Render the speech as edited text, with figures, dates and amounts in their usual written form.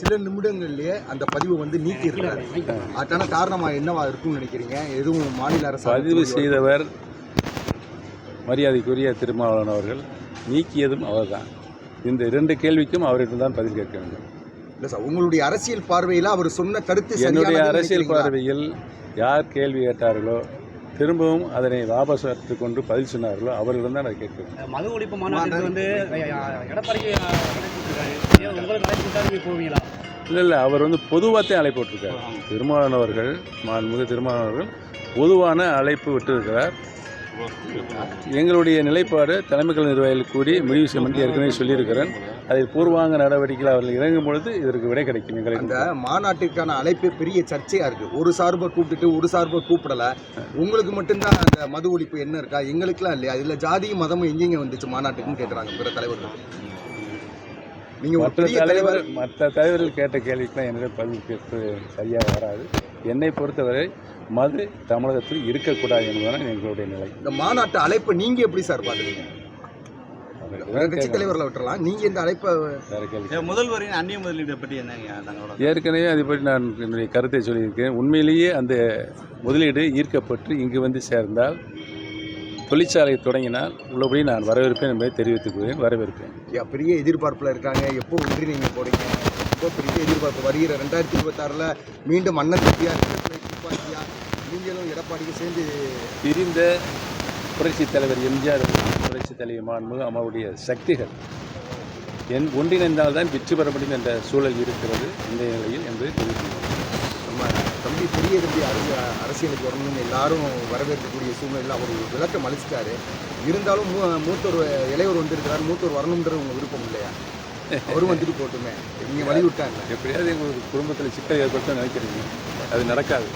சில நிமிடங்கள்லயே அந்த பதிவு வந்து நீக்கி இருக்கிறாரு. அதுக்கான காரணமா என்னவா இருக்கும்னு நினைக்கிறீங்க? எதுவும் மாநில அரசு பதிவு செய்தவர் மரியாதைக்குரிய திருமாவளவன் அவர்கள், நீக்கியதும் அவர்தான். இந்த 2 கேள்விக்கும் அவரிடம் தான் பதில் கேட்க வேண்டும். இல்லை சார், உங்களுடைய அரசியல் பார்வையில் அவர் சொன்ன கருத்து என்னுடைய அரசியல் பார்வையில் யார் கேள்வி கேட்டார்களோ திரும்பவும் அதனை வாபஸ் எடுத்துக்கொண்டு பதில் சொன்னார்களோ அவர்களிடம் தான் அதை கேட்கிறேன். மது ஒழிப்பு மாநாட்டுக்கு வந்து எடப்பாடிக்கு போவீங்களா? இல்லை, அவர் வந்து பொதுவாகத்தான் அழைப்பு விட்டுருக்கார். திருமாவளவன் அவர்கள், மாண்புமிகு திருமாவளவன் அவர்கள் பொதுவான அழைப்பு விட்டிருக்கிறார். எங்களுடைய நிலைப்பாடு தலைமைக்கழக நிர்வாகிகள் கூடி முடிவு செய்ய ஏற்கனவே சொல்லியிருக்கிறேன். அதில் பூர்வாங்க நடவடிக்கைகள் அவர்கள் இறங்கும் பொழுது இதற்கு விடை கிடைக்கும். எங்களுக்கு அந்த மாநாட்டுக்கான அழைப்பு பெரிய சர்ச்சையாக இருக்குது. ஒரு சார்பை கூப்பிட்டுட்டு ஒரு சார்பை கூப்பிடலை. உங்களுக்கு மட்டும்தான் அந்த மது ஒழிப்பு என்ன இருக்கா? எங்களுக்குலாம் இல்லையா? இதில் ஜாதியும் மதமும் எங்கெங்கே வந்துச்சு மாநாட்டுக்குன்னு கேட்குறாங்க பிற தலைவர்கள். நீங்கள் மற்ற தலைவர்கள் கேட்ட கேள்விக்கெல்லாம் என்னிடம் பதில் கேட்பது சரியாக வராது. என்னை பொறுத்தவரை மது தமிழகத்தில் இருக்கக்கூடாது என்பதுதான் எங்களுடைய நிலை. இந்த மாநாட்டு அழைப்பை நீங்கள் எப்படி சார் பார்க்குறீங்க? கட்சி தலைவர்களை விட்டுறலாம், நீங்கள் இந்த அழைப்பை முதல்வரின் அந்நிய முதலீடு பற்றி என்ன? ஏற்கனவே அதை பற்றி நான் என்னுடைய கருத்தை சொல்லியிருக்கேன். உண்மையிலேயே அந்த முதலீடு ஈர்க்கப்பட்டு இங்கு வந்து சேர்ந்தால், தொழிற்சாலை தொடங்கினால் உள்ளபடி நான் வரவேற்பேன் என்பதை தெரிவித்துக் வரவேற்பேன். பெரிய எதிர்பார்ப்பில் இருக்காங்க. எப்போ ஒன்றி நீங்கள் போறீங்க? ரொம்ப பெரிய எதிர்பார்ப்பு வருகிற 2026 மீண்டும் அண்ணன் துப்பாக்கியா நீங்களும் எடப்பாடிக்கு சேர்ந்து பிரிந்த புரட்சித் தலைவர் எம்ஜிஆர், புரட்சித் தலைவர் மாண்புமிகு அவருடைய சக்திகள் ஒன்றிணைந்தால்தான் வெற்றி பெற முடியும் என்ற சூழல் இருக்கிறது இந்த நிலையில் என்று தெரிவிக்கிறோம். நம்ம தம்பி பெரிய தம்பி அரசியலுக்கு வரணும்னு எல்லாரும் வரவேற்கக்கூடிய சூழ்நிலையில் அவர் விளக்கம் அளிச்சிட்டாரு. இருந்தாலும் மூத்தோர் இளையோர் வந்திருக்கிறார், மூத்தோர் வரணுன்றது உங்கள் விருப்பம் இல்லையா? அவரும் வந்துட்டு போட்டுமே, நீங்கள் வலியுறுத்தாங்க. எப்படியாவது எங்களுக்கு குடும்பத்தில் சிக்கல் ஏற்படுத்த நினைக்கிறீங்க, அது நடக்காது.